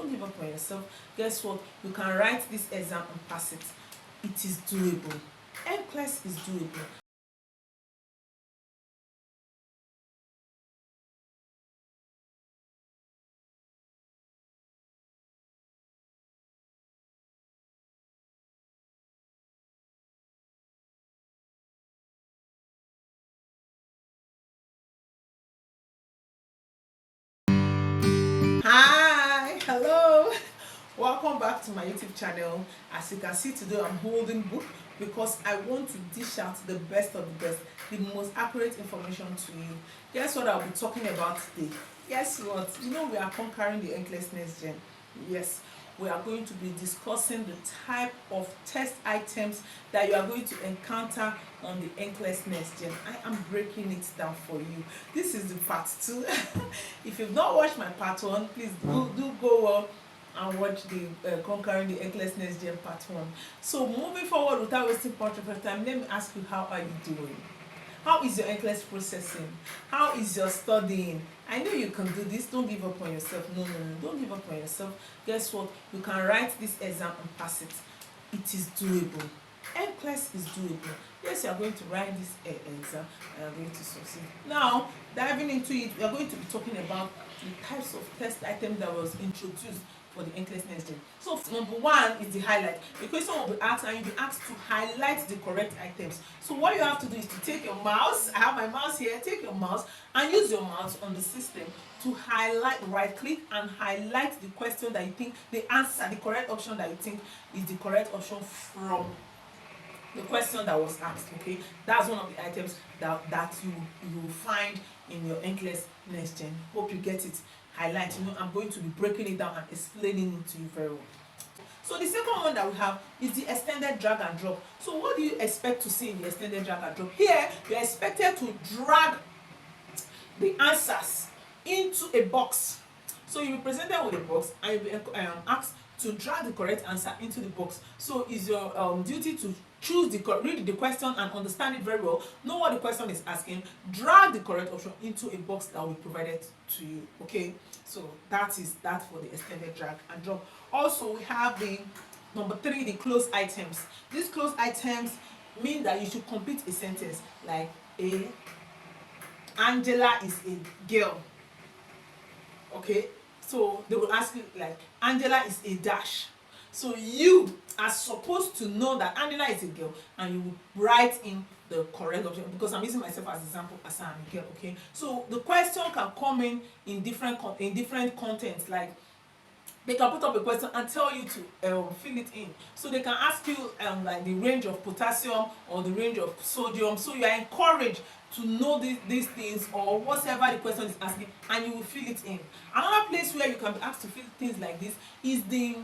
Don't give up on yourself. Guess what? You can write this exam and pass it. It is doable. Nclex is doable. Hi, hello, welcome back to my YouTube channel. As you can see today, I'm holding book because I want to dish out the best of the best, the most accurate information to you. Guess what I'll be talking about today? Guess what? You know we are conquering the Nclex next gen. Yes, we are going to be discussing the type of test items that you are going to encounter on the Nclex next gen. I am breaking it down for you. This is the part 2. If you've not watched my part 1, please do go and watch the conquering the Nclex next gen part 1. So moving forward without wasting much of your time, let me ask you, how are you doing? How is your Nclex processing? How is your studying? I know you can do this. Don't give up on yourself. No, don't give up on yourself. Guess what? You can write this exam and pass it. It is doable. Nclex is doable. Yes, you are going to write this exam and you are going to succeed. Now, diving into it, we are going to be talking about the types of test items that was introduced for the Nclex next gen. So number 1 is the highlight. The question will be asked and you'll be asked to highlight the correct items. So what you have to do is to take your mouse, I have my mouse here, take your mouse and use your mouse on the system to highlight, right click and highlight the question that you think, the answer, the correct option that you think is the correct option from the question that was asked. Okay, that's one of the items that you will find in your Nclex next gen. Hope you get it. Highlight, I'm going to be breaking it down and explaining it to you very well. So the second one that we have is the extended drag and drop. So what do you expect to see in the extended drag and drop? Here you're expected to drag the answers into a box. So you'll be presented with a box and you'll be asked to drag the correct answer into the box. So it's your duty to read the question and understand it very well, know what the question is asking, drag the correct option into a box that will be provided to you. Okay, so that is that for the extended drag and drop. Also, we have the number 3, the closed items. These closed items mean that you should complete a sentence like Angela is a girl. Okay, so they will ask you like, Angela is a dash. So you are supposed to know that Angela is a girl and you will write in the correct option, because I'm using myself as example as I'm a girl. Okay, so the question can come in different contents. Like they can put up a question and tell you to fill it in. So they can ask you like the range of potassium or the range of sodium. So you are encouraged to know these things or whatever the question is asking, and you will fill it in. Another place where you can be asked to fill things like this is the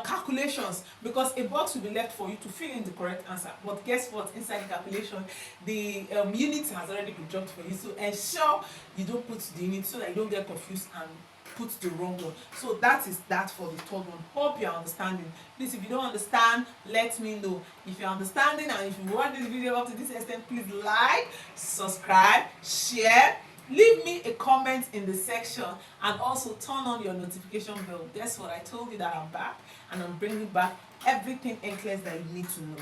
calculations, because a box will be left for you to fill in the correct answer. But guess what? Inside the calculation, the unit has already been dropped for you. So ensure you don't put the unit so that you don't get confused and put the wrong one. So that is that for the third one. Hope you are understanding. Please, if you don't understand, let me know. If you're understanding and if you want this video up to this extent, please like, subscribe, share, leave me a comment in the section, and also turn on your notification bell. Guess what? I told you that I'm back and I'm bringing back everything Nclex that you need to know.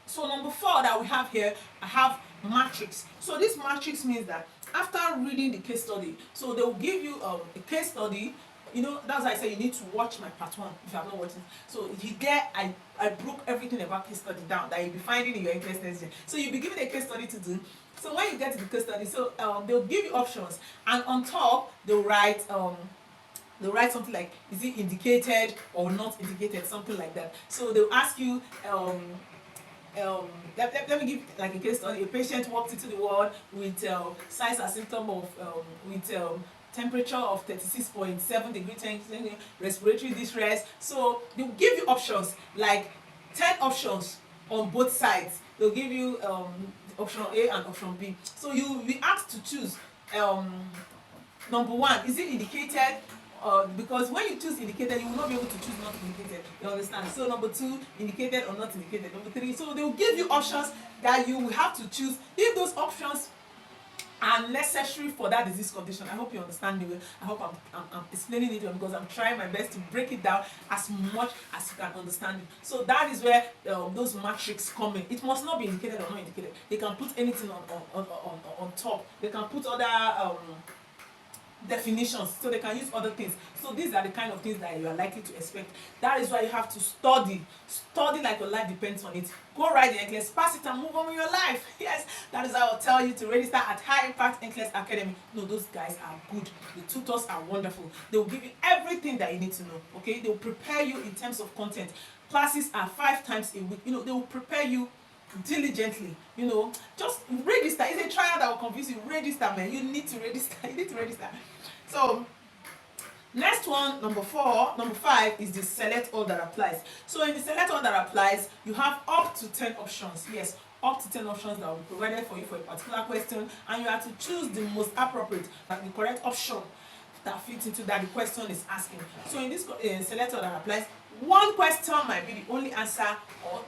So number 4 that we have here, I have matrix. So this matrix means that after reading the case study, so they will give you a case study. That's why I say you need to watch my part 1 if you have not watched it. So here I broke everything about case study down that you'll be finding in your Nclex next gen. So you'll be given a case study to do. So when you get to the case study, so they'll give you options, and on top they'll write something like, is it indicated or not indicated, something like that. So they'll ask you let me give like a case study. A patient walked into the ward with signs and symptoms of temperature of 36.7 degrees, respiratory distress. So they'll give you options like 10 options on both sides. They'll give you option A and option B. So you will be asked to choose number 1, is it indicated? Because when you choose indicated, you will not be able to choose not indicated. You understand? So number 2, indicated or not indicated. Number 3, so they will give you options that you will have to choose. If those options are necessary for that disease condition. I hope you understand me. I hope I'm explaining it because I'm trying my best to break it down as much as you can understand it. So that is where those matrix come in. It must not be indicated or not indicated. They can put anything on top. They can put other definitions, so they can use other things. So these are the kind of things that you are likely to expect. That is why you have to study like your life depends on it. Go write the Nclex, pass it and move on with your life. Yes, that is how I'll tell you to register at High Impact Nclex Academy. No, those guys are good. The tutors are wonderful. They will give you everything that you need to know. Okay, they will prepare you in terms of content. Classes are 5 times a week. They will prepare you diligently. Just register. It's a trial that will confuse you. Register, man. You need to register. So next one, number 5 is the select all that applies. So in the select all that applies, you have up to 10 options. Yes, up to 10 options that will be provided for you for a particular question, and you have to choose the most appropriate, the correct option that fits into that the question is asking. So in this select all that applies, one question might be the only answer, or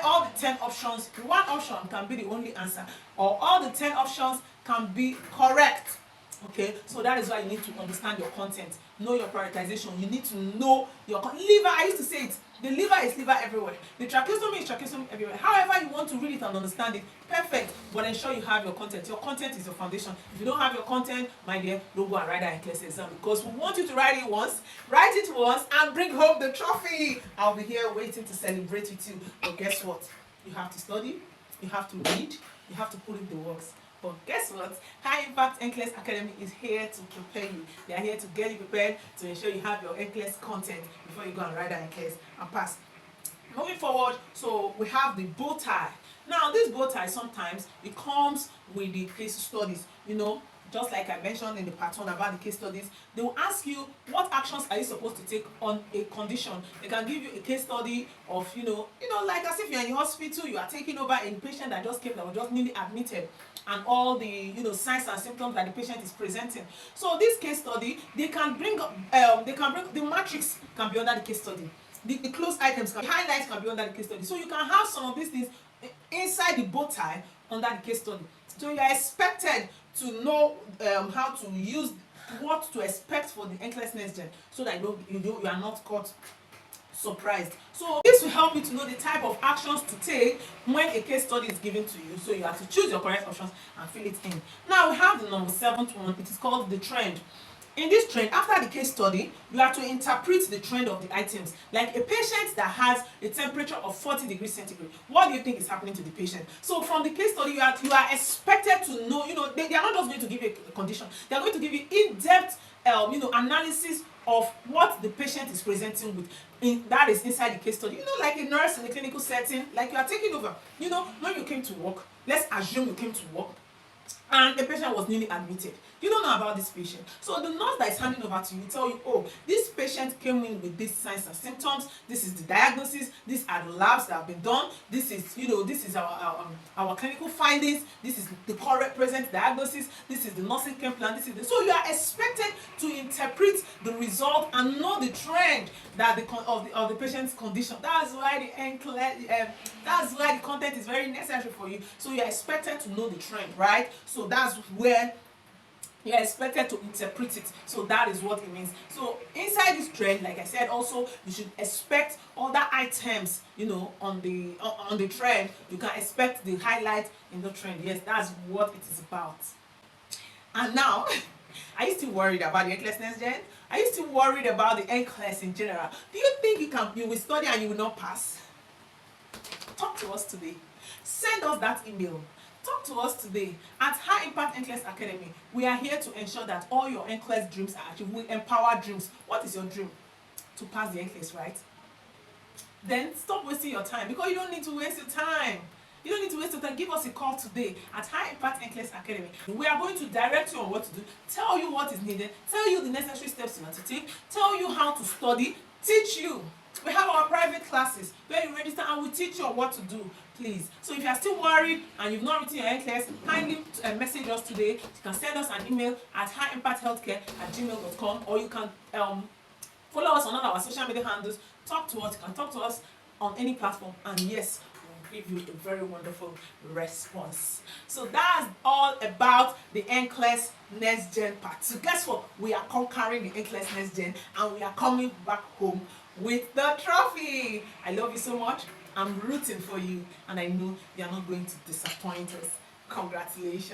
all the 10 options, one option can be the only answer, or all the 10 options can be correct. Okay, so that is why you need to understand your content, know your prioritization. You need to know your liver. I used to say it, the liver is liver everywhere, the tracheostomy is tracheostomy everywhere. However you want to read it and understand it, perfect, but ensure you have your content. Your content is your foundation. If you don't have your content, my dear, don't go and write that Nclex exam, because we want you to write it once and bring home the trophy. I'll be here waiting to celebrate with you. But guess what? You have to study, you have to read, you have to put in the works. But guess what? High Impact Nclex Academy is here to prepare you. They are here to get you prepared, to ensure you have your Nclex content before you go and write that Nclex and pass. Moving forward, so we have the bow tie. Now, this bow tie, sometimes it comes with the case studies. Just like I mentioned in the part 1 about the case studies, they will ask you what actions are you supposed to take on a condition. They can give you a case study of, like as if you're in the hospital, you are taking over a patient that just came, that was just newly admitted, and all the signs and symptoms that the patient is presenting. So this case study, they can bring the matrix can be under the case study. The closed items the highlights can be under the case study. So you can have some of these things inside the bow tie under the case study. So you are expected to know how to use, what to expect for the Nclex Next Gen, so that you are not caught surprised. So this will help you to know the type of actions to take when a case study is given to you. So you have to choose your correct options and fill it in. Now we have the number 7th one. It is called the trend. In this trend, after the case study, you have to interpret the trend of the items. Like a patient that has a temperature of 40 degrees centigrade, what do you think is happening to the patient? So from the case study, you are expected to know, they are not just going to give you a condition, they are going to give you in-depth analysis of what the patient is presenting with. That is inside the case study. Like a nurse in a clinical setting, like you are taking over. When you came to work, let's assume you came to work and the patient was newly admitted. You don't know about this patient. So the nurse that is handing over to you will tell you, oh, this patient came in with these signs and symptoms. This is the diagnosis. These are the labs that have been done. This is, this is our clinical findings. This is the correct present diagnosis. This is the nursing care plan. So you are expected to interpret the result and know the trend that of the patient's condition. That's why that's why the content is very necessary for you. So you are expected to know the trend, right? So that's where you are expected to interpret it. So that is what it means. So inside this trend, like I said, also you should expect other items, on the trend. You can expect the highlight in the trend. Yes, that's what it is about. And now, are you still worried about the Nclex Next Gen? Are you still worried about the Nclex in general? Do you think you will study and you will not pass? Talk to us today. Send us that email. Talk to us today. At High Impact Nclex Academy, we are here to ensure that all your Nclex dreams are achieved. We empower dreams. What is your dream? To pass the Nclex, right? Then stop wasting your time, because you don't need to waste your time. You don't need to waste your time. Give us a call today at High Impact Nclex Academy. We are going to direct you on what to do, tell you what is needed, tell you the necessary steps you have to take, tell you how to study, teach you. We have our private classes where you register and we teach you what to do, please. So if you are still worried and you've not written your Nclex, kindly message us today. You can send us an email at highimpacthealthcare@gmail.com, or you can follow us on all our social media handles. Talk to us. You can talk to us on any platform, and yes, give you a very wonderful response. So that's all about the Nclex Next Gen Part 2. Guess what? We are conquering the Nclex Next Gen and we are coming back home with the trophy. I love you so much. I'm rooting for you and I know you're not going to disappoint us. Congratulations.